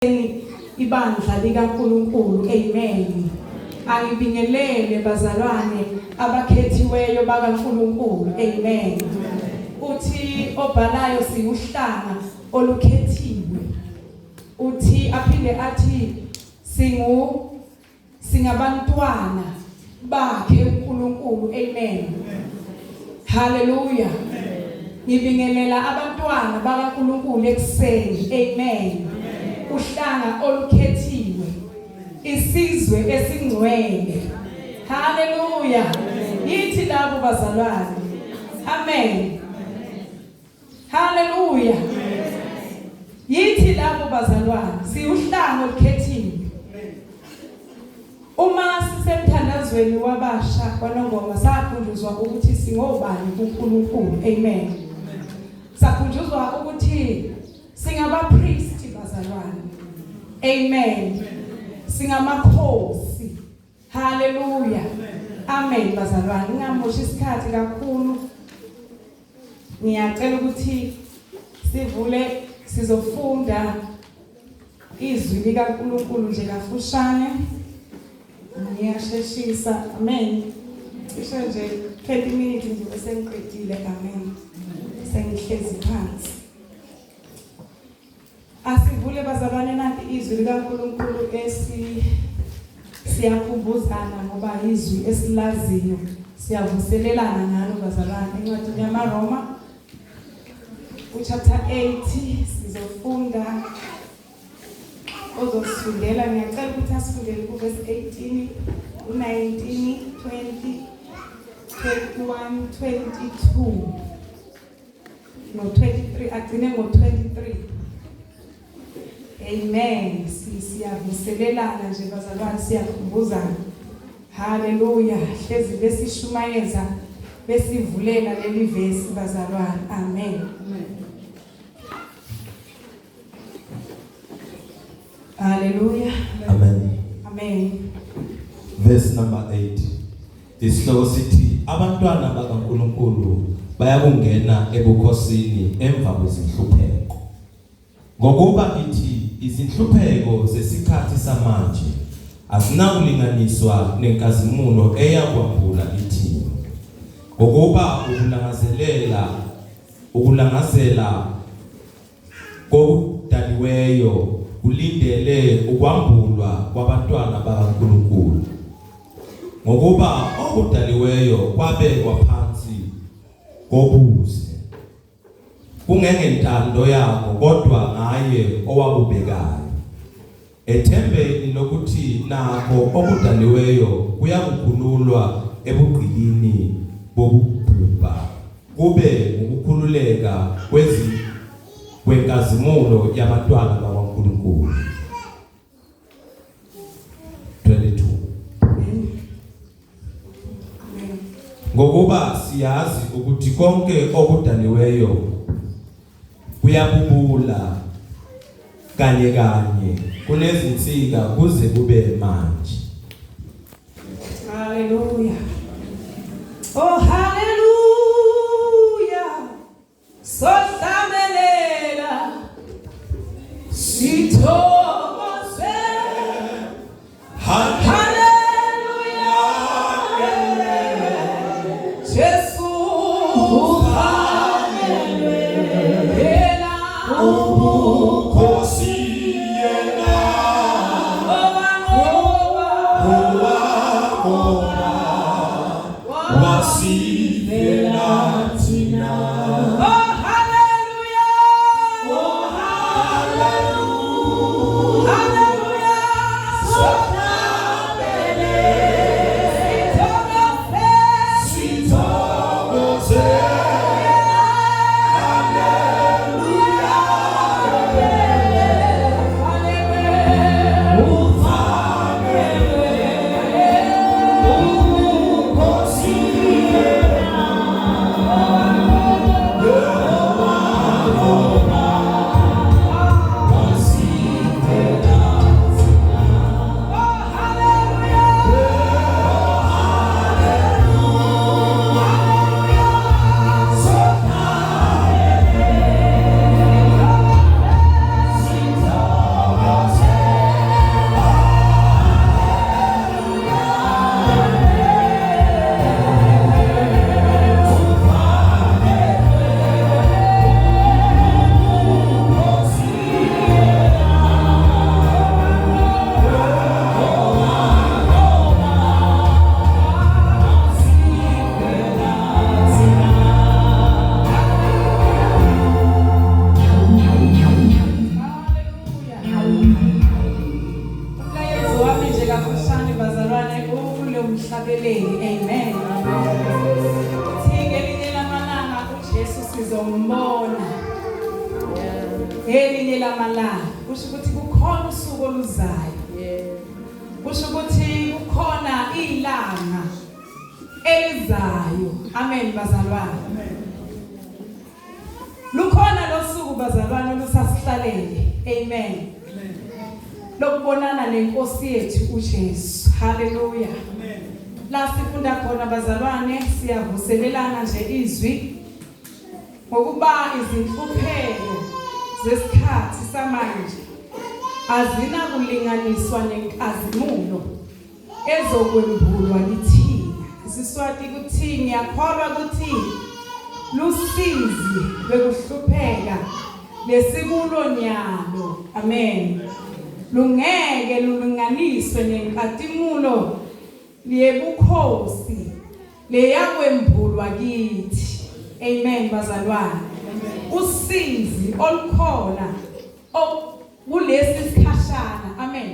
ibandla likaNkulunkulu. Amen. Angibingelele bazalwane abakhethiweyo bakaNkulunkulu. Amen. Uthi obhalayo siuhlanga olukhethiwe. Uthi aphinde athi singabantwana bakhe uNkulunkulu. Amen. Hallelujah. Ngibingelela abantwana bakaNkulunkulu ekseni. Amen. Uhlanga olukhethiwe, isizwe esingcwele. Hallelujah. Yithi labo bazalwane. Amen. Hallelujah. Yithi labo bazalwane, siuhlanga olukhethiwe. Uma sisemthandazweni wabasha kwaNongoma sakhunjuzwa ukuthi singobani kuNkulunkulu. Amen. Sakhunjuzwa ukuthi singabapriest bazalwane. Amen. Singamakhosi. Hallelujah. Amen bazalwane. Ngingamoshi isikhathi kakhulu. Ngiyacela ukuthi sivule sizofunda izwi likaNkulunkulu nje kafushane. Ngiyasheshisa. Amen. Cishe nje 20 minutes nje bese ngiqedile. Amen. Sengihlezi phansi. Asivule bazalwane nanti izwi likaNkulunkulu siyakhumbuzana ngoba izwi esilaziyo siyavuselelana ngalo bazalwane. Encwadini yamaRoma chapter 8 sizofunda ozosifundela. Ngiyacela ukuthi asifundele kuverse 18, 19, 20, 21, 22 no 23, agcine ngo-23. Amen. Siyavuselelana nje bazalwane, siyakhumbuzana. Hallelujah. Hlezi besishumayeza besivulela leli verse bazalwane. Amen. Hallelujah. Amen. Amen. Verse number 8. Isihloko sithi abantwana bakaNkulunkulu bayakungena ebukhosini emva kwezinhlupheko. Ngokuba ithi izinhlupheko zesikhathi samanje azinakulinganiswa nenkazimulo eyakwambula ithini. Ngokuba ukulangazela kokudaliweyo kulindele ukwambulwa kwabantwana bakaNkulunkulu. Ngokuba okudaliweyo kwabekwa phansi kobuze, kungengentando yakho kodwa ngaye owakubekayo, ethembeni lokuthi nakho okudaliweyo kuyakukhululwa ebugqilini bobubhubha kube ukukhululeka kwenkazimulo yabantwana bakaNkulunkulu. 22. Ngokuba siyazi ukuthi konke okudaliweyo kuyabubula kanye kunezinsika kuze kube manje. Hallelujah. Oh hallelujah. Sohlamelela sithokoze. emhlabeleni. Amen. Ngelinye lamalanga uJesu sizombona. Ngelinye lamalanga kusho ukuthi kukhona usuku oluzayo. Kusho ukuthi kukhona ilanga elizayo. Amen bazalwane. Lukhona losuku bazalwane olusasihlalele. Amen. Lokubonana nenkosi yethu uJesu. Hallelujah. Amen. La sifunda khona bazalwane siyavuselelana nje izwi ngokuba izinhlupheko zesikhathi samanje azina kulinganiswa nenkazimulo ezokwembulwa kithina. Isiswati kuthi ngiyakholwa ukuthi lusizi bekuhlupheka lesikulo nyalo. Amen. Lungeke lulinganiswe nenkatimulo liyebukhosi leyakwembulwa kithi. Amen bazalwane. Usizi olukhona kulesi sikhashana. Amen.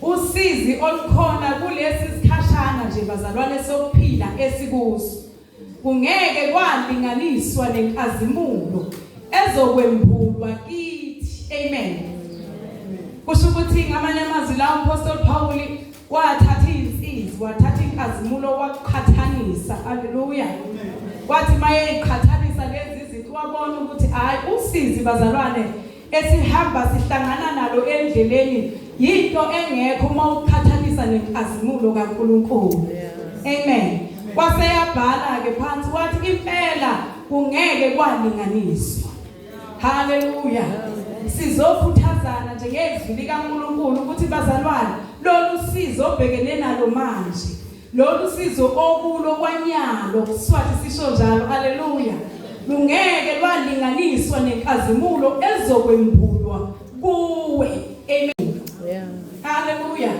Usizi olukhona kulesi sikhashana nje bazalwane sokuphila esikuso kungeke kwalinganiswa nenkazimulo ezokwembulwa kithi. Amen. Kusho ukuthi ngamanye amazwi la uMpostoli Paul wathatha izinsizi, wathatha inkazimulo waqhathanisa. Haleluya. Wathi maye iqhathanisa lezi zinto wabona ukuthi hayi usizi bazalwane esihamba sihlangana nalo endleleni yinto engekho uma uqhathanisa nenkazimulo kaNkulunkulu. Amen. Waseyabhala ke phansi wathi impela kungeke kwalinganiswa. Haleluya. Sizokhuthazana nje ngezwi likaNkulunkulu ukuthi bazalwane lolu sizo obhekene nalo manje, lolu sizo okulo kwanyalo Siswati sisho njalo. Haleluya. Lungeke lwalinganiswa nenkazimulo ezokwembulwa kuwe. Amen. Haleluya.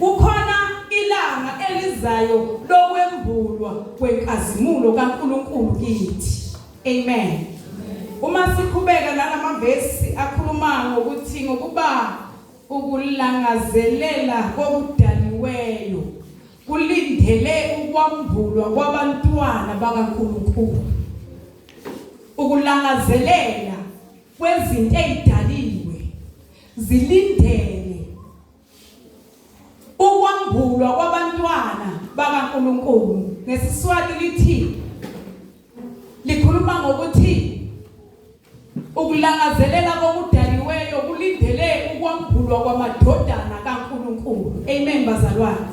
Kukhona ilanga elizayo lokwembulwa kwenkazimulo kaNkulunkulu kithi. Amen. Uma sikhubeka lalamavesi akhuluma ngokuthi ngokuba ukulangazelela kokudaliweyo kulindele ukwambulwa kwabantwana bakaNkulunkulu. Ukulangazelela kwezinto ezidaliwe zilindele ukwambulwa kwabantwana bakaNkulunkulu. Ngesiswati lithi likhuluma ngokuthi ukulangazelela kokudaliweyo kulindele ukwambulwa kwamadodana kaNkulunkulu. Amen bazalwane.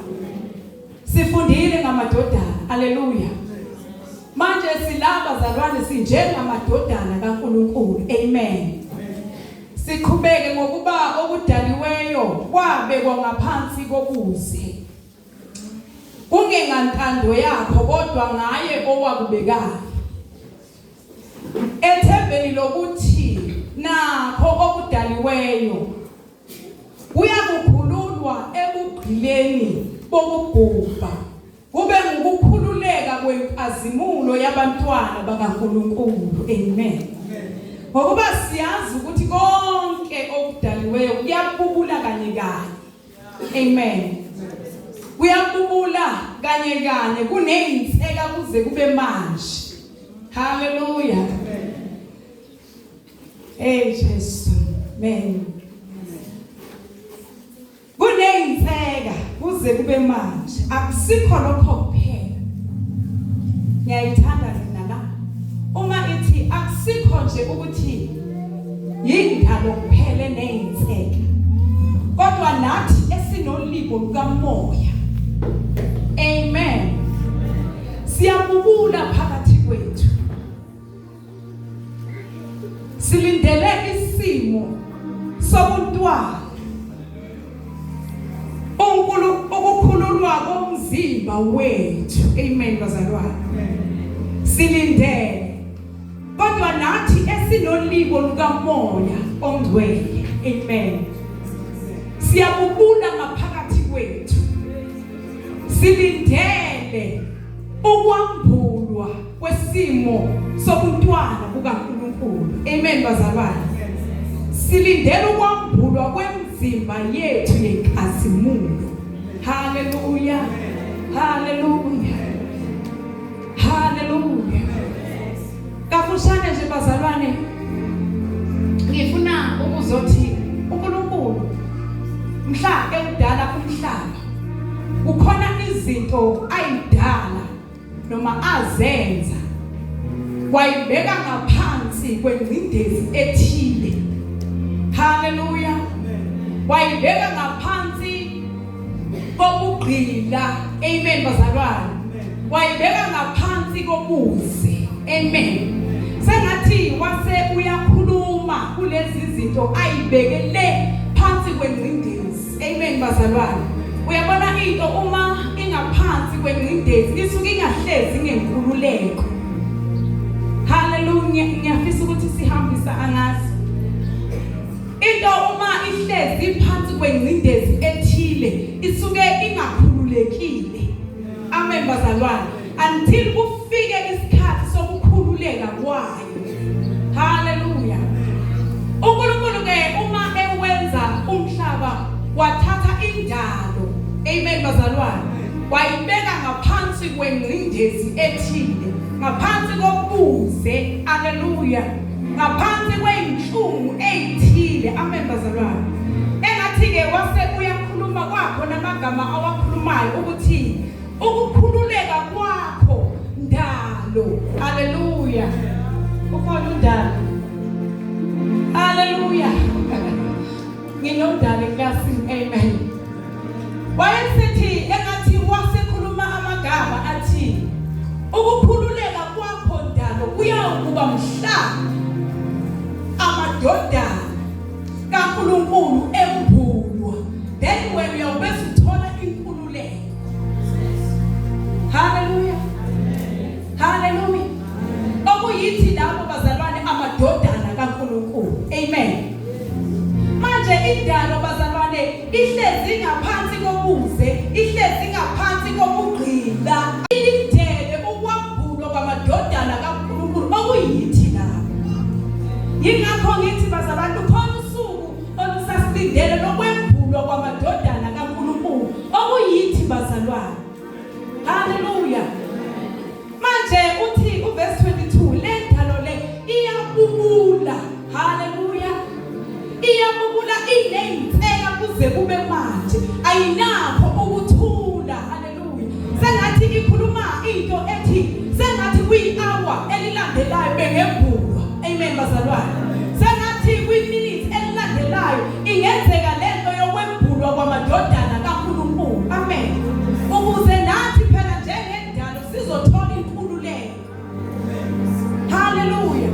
Sifundile ngamadodana. Haleluya. Manje silaba bazalwane sinjengamadodana kaNkulunkulu. Amen. Siqhubeke ngokuba okudaliweyo kwabekwa ngaphansi kokuze. Kungengantando yakho kodwa ngaye owakubekayo. Ethembeni lokuthi nakho okudaliweyo kuyakukhululwa ebugqileni bokubhubha kube ngukukhululeka kwenkazimulo yabantwana bakaNkulunkulu. Amen. Ngokuba siyazi ukuthi konke okudaliweyo kuyabubula kanye kanye. Amen. Kuyabubula kanye kanye kunezinseka kuze kube manje. Hallelujah. Hey Jesu. Amen. Kunezinseka kuze kube manje. Akusikho lokho kuphela. Ngiyayithanda mina la. Uma ithi akusikho nje ukuthi yindalo kuphela nezinseka. Kodwa nathi esinolibo lukamoya. Amen. Siyabubula phakathi kwethu. Silindele isimo sobuntwana. Ukukhululwa komzimba wethu. Amen bazalwane. Silindele. Kodwa nathi esinolibo lukamoya ongcwele. Amen. Siyabubula ngaphakathi kwethu. Silindele ukwambulwa kwesimo sobuntwana bukaNkulunkulu. Amen bazalwane. Silindele ukwambulwa kwemzimba yethu yenkazimulo. Hallelujah. Hallelujah. Hallelujah. Kafushane nje bazalwane, ngifuna ukuzothi uNkulunkulu mhla ekudala umhlaba kukhona izinto ayidala noma azenza wayibeka ngaphansi kwengcindezi ethile. Hallelujah. Wayibeka ngaphansi kokugqila. Amen bazalwane. Wayibeka ngaphansi kobuze. Amen. Sengathi wase uyakhuluma kulezi zinto ayibekele phansi kwengcindezi. Amen bazalwane. Uyabona into uma ingaphansi kwengcindezi isuke ingahlezi ngenkululeko. Hallelujah. Ngiyafisa ukuthi sihambisa angazi. Into uma ihlezi phansi kwengcindezi ethile isuke ingakhululekile. Amen bazalwane. Until kufike isikhathi sokukhululeka kwayo. Hallelujah. uNkulunkulu ke uma ewenza umhlaba wathatha indalo. Amen bazalwane. Wayibeka ngaphansi kwengcindezi ethile, ngaphansi kobuze. Hallelujah. Ngaphansi kweinhlungu ezithile. Amen bazalwane. Engathi ke wase uyakhuluma kwakho namagama awakhulumayo ukuthi ukukhululeka kwakho ndalo. Hallelujah. Ukhona undalo. Hallelujah. Nginodalo eklasin. Amen. Wayesethi engathi wasekhuluma amagama athi ukukhululeka kwakho ndalo kuyawukuba mhla amadodana kaNkulunkulu embulwa. Then when uyawubese uthola inkululeko. Hallelujah. Hallelujah. Okuyithi labo bazalwane amadodana kaNkulunkulu. Amen. Manje indalo bazalwane ihlezi ngaphansi kobuze, ihlezi ngaphansi kokugqila, ilindele ukwambulwa kwamadodana kaNkulunkulu. Okuyithi labo. Yingakho ngithi bazalwane kukhona usuku olusasilindele lokwembulwa kwamadodana kaNkulunkulu. Okuyithi bazalwane. Hallelujah. Manje uthi uverse 22 le ndalo le iyabubula. Hallelujah. Iyabubula iney'nseka kuze kube manje. Ayinakho ukuthula. Hallelujah. Sengathi ikhuluma into ethi sengathi kwi-hour elilandelayo bengembulwa. Amen bazalwane. Sengathi kwi-minute elilandelayo ingenzeka lento yokwembulwa kwamadodana kaNkulunkulu. Amen. Ukuze nathi phela njengendalo sizothola inkululeko. Hallelujah.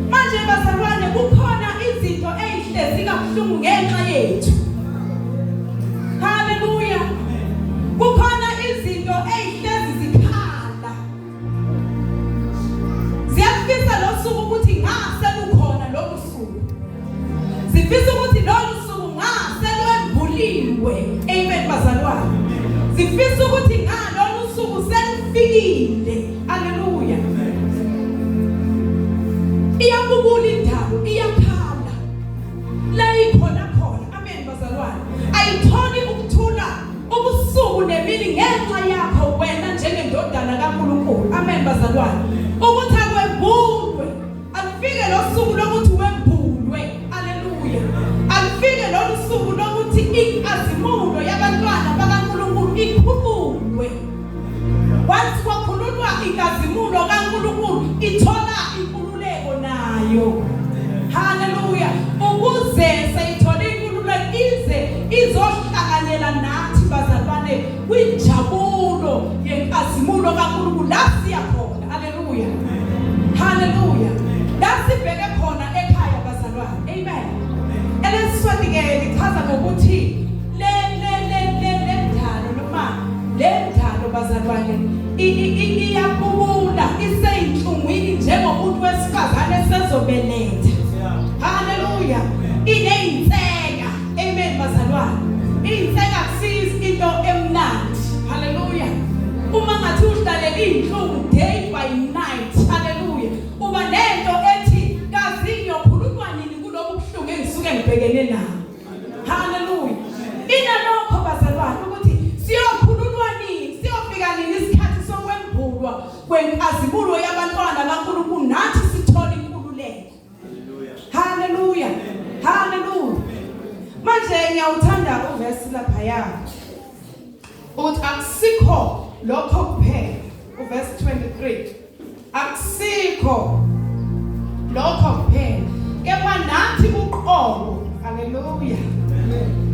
Manje bazalwane kukhona izinto ezihlezi kabuhlungu ngenxa yethu. Hallelujah. Kukhona izinto ezihlezi zikhala. Ziyafisa lo suku ukuthi ngase lukhona lo suku. Zifisa ukuthi lo suku ngase lwembuliwe. Amen bazalwane. Zifisa ukuthi ngalo suku selifikile. Hallelujah. Iyabubula indalo, iyakhala. La ikhona khona. Amen bazalwane. Ayitholi ukuthula ubusuku nemini ngenxa yakho wena njengendodana kaNkulunkulu. Amen bazalwane. Ukuthi akwembulwe. Alifike lo suku lokuthi wembulwe. Hallelujah. Alifike lo suku lokuthi inkazimulo yabantwana bakaNkulunkulu ikhululwe. Once kwakhululwa inkazimulo kaNkulunkulu ithola inkululeko nayo. Hallelujah. Ukuze sayithola inkululeko ize izohlanganyela nathi bazalwane kwinjabulo yenkazimulo kaNkulunkulu la siya khona. Hallelujah. Hallelujah. La sibheke khona ekhaya bazalwane. Amen. Elesiswati ke lichaza ngokuthi le ndalo noma le ndalo bazalwane iyabubula iseyinhlungwini njengomuntu wesifazane sezobeletha. Hallelujah. Iney'nseka. Amen bazalwane. Iy'nseka akusizi into emnandi. Hallelujah. Uma ngathi uhlalela iy'nhlungu day by night. Hallelujah. Uba nento ethi kazi ngiyokhululwa nini kulobu buhlungu engisuke ngibhekene nabo. Hallelujah. Inalokho bazalwane ukuthi siyokhululwa nini, kwenkazimulo yabantwana kaNkulunkulu nathi sithola inkululeko. Haleluya. Haleluya. Manje ngiyawuthanda uverse lapha ya. Uthi akusikho lokho kuphela. Uverse 23. Akusikho lokho kuphela. Kepha nathi uqobo. Haleluya.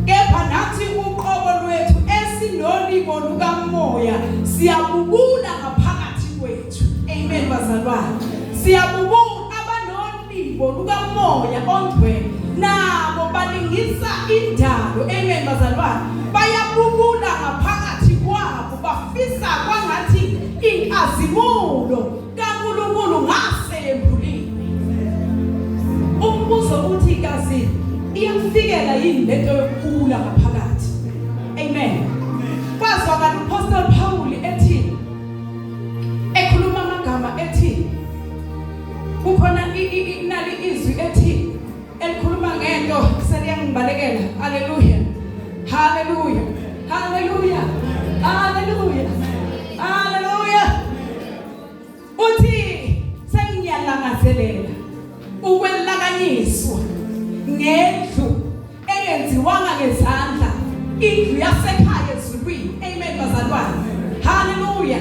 Kepha nathi uqobo lwethu esinolibo lukamoya siyabubula ngaphakathi kwethu. Amen bazalwane. Siyabubula abanolibo lukamoya ongcwele nabo balingisa indalo. Amen bazalwane. Bayabubula ngaphakathi kwabo bafisa kwangathi inkazimulo kaNkulunkulu ngaseyemphulile. Umbuzo uthi kazi iyamfikela yini lento yokubula ngaphakathi? Amen. Kwazwakala uApostle Paul ethi ekhuluma amagama ethi kukhona inali izwi ethi elikhuluma ngento seliyangibalekela. Haleluya. Haleluya. Haleluya. Haleluya. Haleluya. Uthi sengiyalangazelela ukwelakanyiswa ngendlu eyenziwanga ngezandla, indlu yasekhaya ezulwini. Amen bazalwane. Haleluya.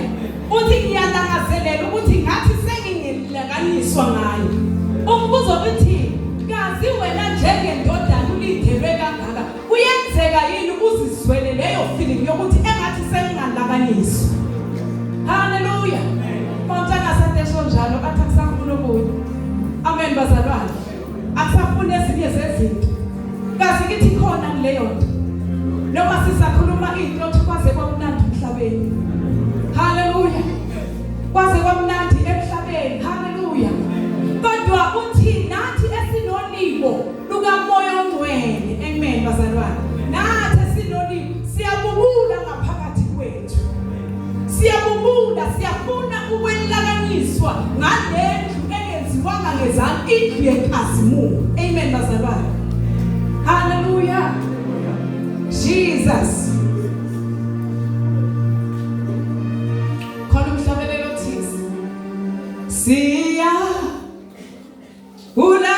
Uthi ngiyalangazelela ukuthi ngathi sengingilakanyiswa ngayo. Umbuzo uthi kazi wena njengendodana ulindelwe kangaka kuyenzeka yini uzizwele leyo feeling yokuthi engathi sengingalakanyiswa? Haleluya. Mawuthanga sentesho njalo athi akusafuna ukuthi. Amen bazalwane. Akusafuna ezinye zezinto. Kazi kithi khona kuleyo nto. Noma sisakhuluma into kwaze kwamnandi emhlabeni. Haleluya. Kwaze kwamnandi emhlabeni. Haleluya. Kodwa uthi nathi esinolibo lukamoya ongcwele. Amen bazalwane. Nathi esinolibo siyabubula ngaphakathi kwethu. Siyabubula, siyafuna ukwelakanyiswa ngalendlu eyenziwanga ngezandla, indlu yenkazimulo. Amen bazalwane. Hallelujah. Jesus. Khona umhlabelelo thisi. Siya ulangazelela.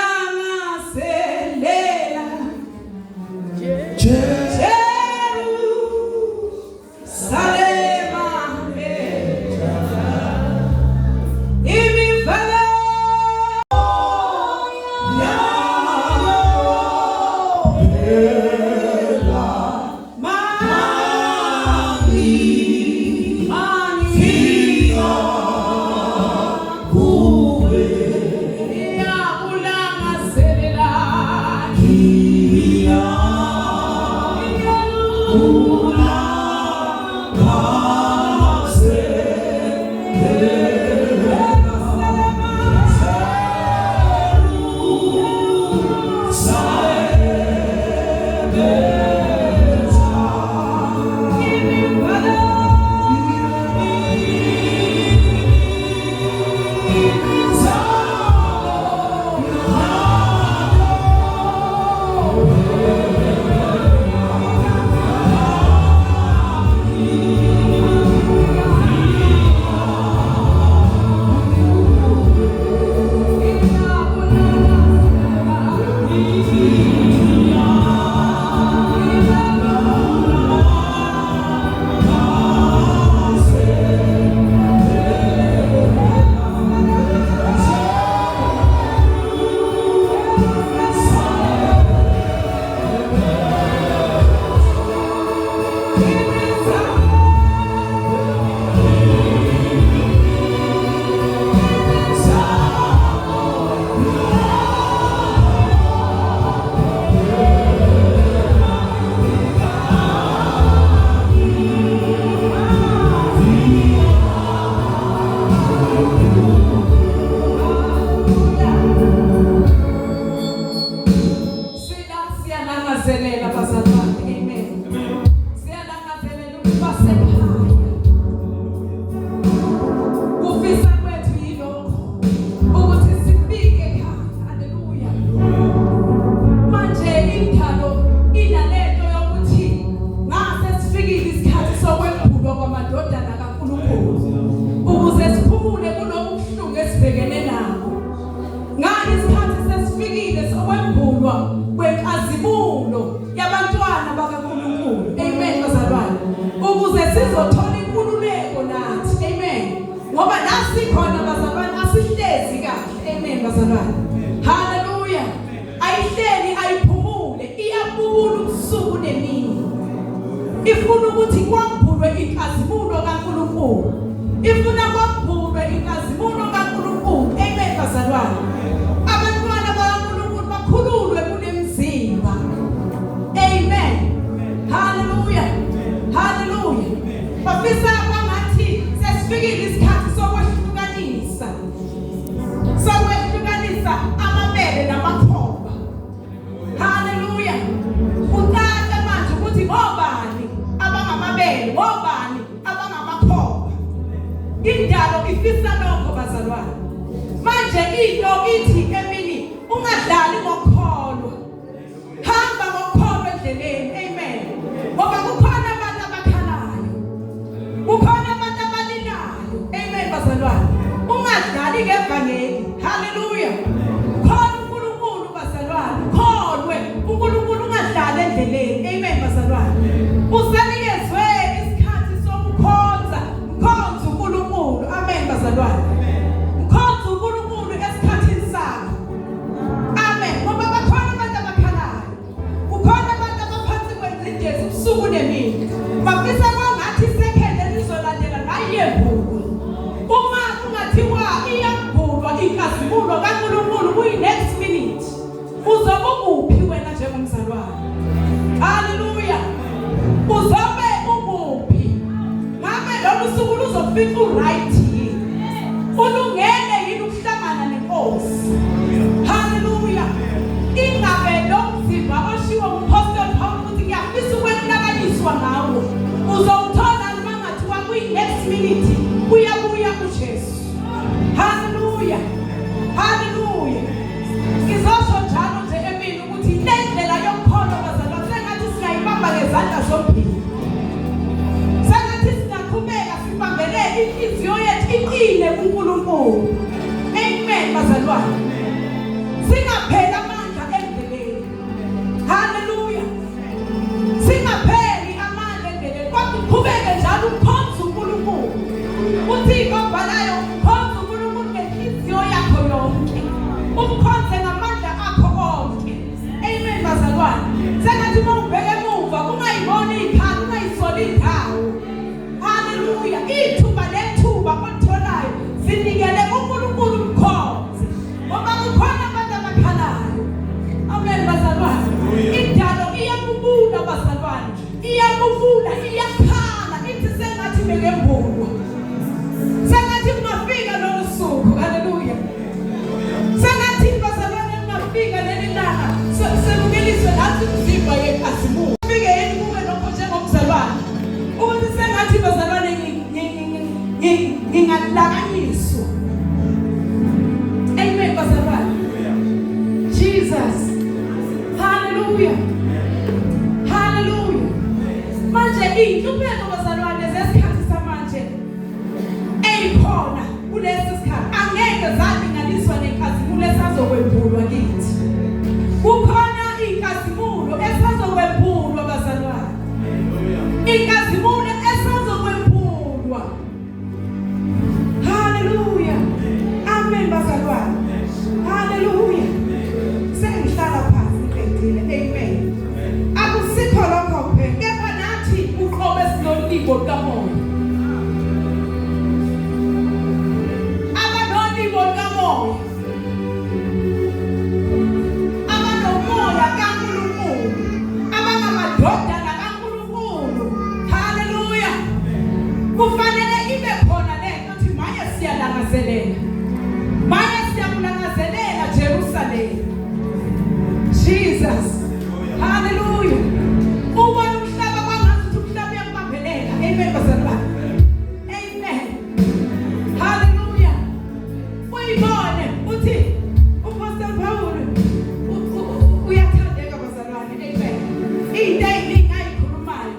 sikhona bazalwane asihlezi kahle. Amen bazalwane. Hallelujah. Ayihleli ayiphumule, iyabubula ubusuku nemini. Ifuna ukuthi kwambulwe inkazimulo kaNkulunkulu. Ifuna kwambulwe inkazimulo kaNkulunkulu. Amen bazalwane. Abantwana bakaNkulunkulu bakhululwe kunemzimba. Amen. Hallelujah. Hallelujah. Bafisa kwangathi sesifikile isikhathi sokwehlukanisa. Sokwehlukanisa amabele namakhoba. Hallelujah. Uqala manje ukuthi ngobani abangamabele, ngobani abangamakhoba. Indalo ifisa lokho bazalwane. Manje into ithi emini ungadlali ngokholwa. Hamba ngokholwa endleleni. Amen. Ngoba kukhona abantu abakhalayo. Kukhona abantu abalinayo. Amen bazalwane. Ungadlali ngevangeli. Hallelujah. Khona uNkulunkulu bazalwane. Kholwe uNkulunkulu ungadlali endleleni. Amen bazalwane. Usenikezwe isikhathi sokukhonza. Mkhonza uNkulunkulu. Amen bazalwane. Mkhonza uNkulunkulu esikhathini sakho. Amen. Ngoba bakhona abantu abakhalayo. Kukhona abantu abaphansi kwezindezi ubusuku nemini. Bafisa kwangathi isekende lizolandela ngayembulwa. Uma kungathiwa iyambulwa inkazimulo kaNkulunkulu kuyi next minute. Uzobe ukuphi wena njengomzalwane? Hallelujah. Uzobe ukuphi? Ngabe lolu suku luzofika uright yini? Ulungele yini ukuhlangana neNkosi? Hallelujah. Ingabe lo mzimba oshiwo uMaster Paul ukuthi ngiyafisa ukwelulakaniswa ngawo. Uzowuthola noma ngathiwa kuyi next minute uyabuya kuJesu. Hallelujah. Hallelujah. Izosho njalo nje emini ukuthi lendlela yokukholwa bazalwane sengathi singayibamba ngezandla zombili. Sengathi singaqhubeka sibambele inhliziyo yethu iqine kuNkulunkulu. Amen bazalwane. Singapheli amandla endleleni. Hallelujah. Singapheli amandla endleleni kodwa uqhubeke njalo ukhonza uNkulunkulu. UThixo obhalayo ukhonza uNkulunkulu ngenhliziyo yakho yonke. Umkhonze ngamandla akho onke. Amen bazalwane. Sengathi uma ubheke emuva ungayiboni ikhaya, ungayisoli indawo. Hallelujah. Ithuba lethuba olitholayo sinikele uNkulunkulu umkhonze. Ngoba kukhona abantu abakhalayo. Amen bazalwane. Indalo iyabubula bazalwane. Iyabubula, iyakhala. Ithi sengathi bekembulwa. Sengathi kungafika lolu suku. Hallelujah. Sengathi bazalwane kungafika leli langa. Selukeliswe nathi umzimba yenkazimulo. Fike yini kuwe lokho njengomzalwane. Ukuthi sengathi bazalwane ngingalakanyiswa. Amen bazalwane. Jesus. Hallelujah. Hallelujah. Manje inhlupheko bazalwane zesikhathi samanje eyikhona kulesi sikhathi angeke zalinganiswa nenkazimulo esazokwembulwa kithi. Kukhona inkazimulo esazokwembulwa bazalwane. Inkazimulo esazokwembulwa. Hallelujah. Amen bazalwane. Hallelujah. Sengihlala phansi ngicedile. Amen. Akusikho lokho kuphela. Kepha nathi uqobe sinolibo kamoya. Abanolibo kamoya. Abanomoya kaNkulunkulu. Abangamadodana kaNkulunkulu. Hallelujah. Kufanele ibe khona lento ukuthi manje siyalangazelela. Manje siyakulangazelela Jerusalem. Jesus. Hallelujah. Ubona umhlaba kwangathi umhlaba uyambambelela. Amen bazalwane. Amen. Hallelujah. Uyibone uthi uPaster Paul uyathandeka bazalwane. Amen. Into eyiningi ayikhulumayo.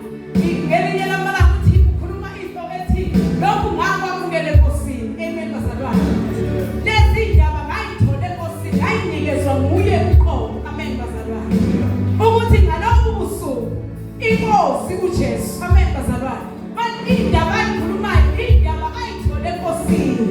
Ngelinye lamalanga uthi ukhuluma into ethi lokhu ngakwamukele enkosini. Amen bazalwane. Lezi ndaba ngayithola enkosini, ngayinikezwa nguye uqobo. Amen bazalwane. Ukuthi ngalokho busuku inkosi uJesu. Amen bazalwane. Manje indaba ayikhulumayo indaba ayithola enkosini.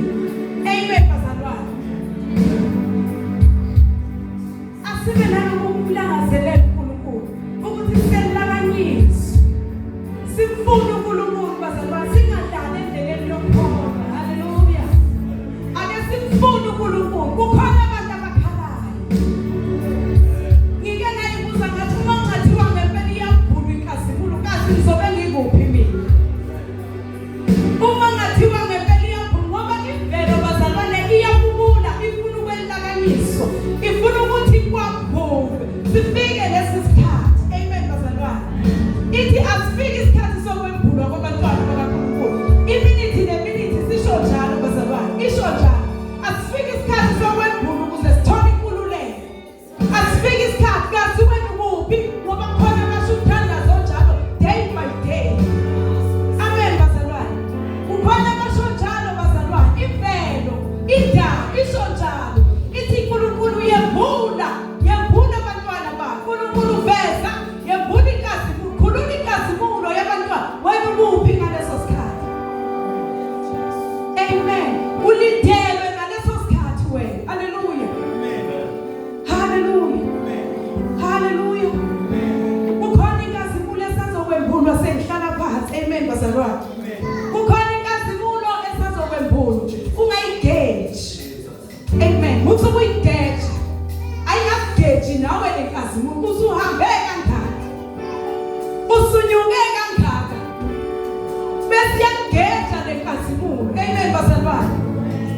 uNkulunkulu. Amen bazalwane.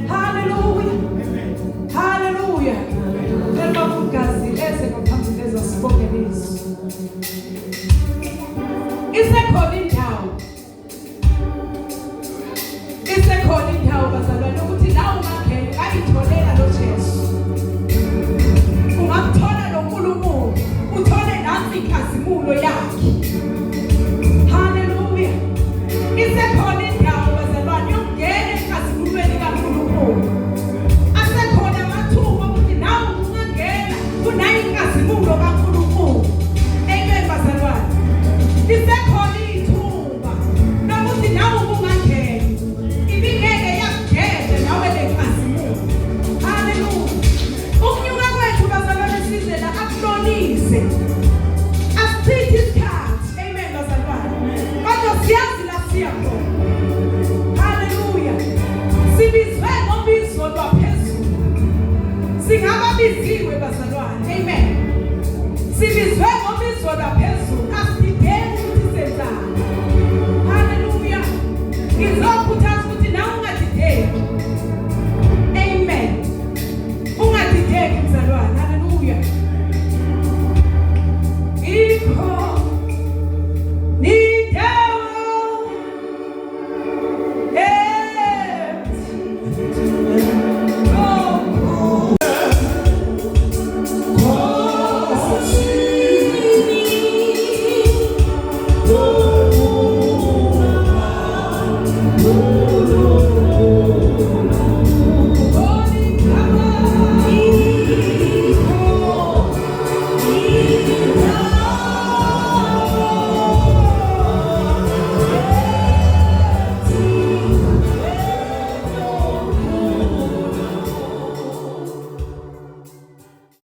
Hallelujah. Hallelujah. Ngicela ukuthi ugazi eze ngaphambi lezasibongelezi.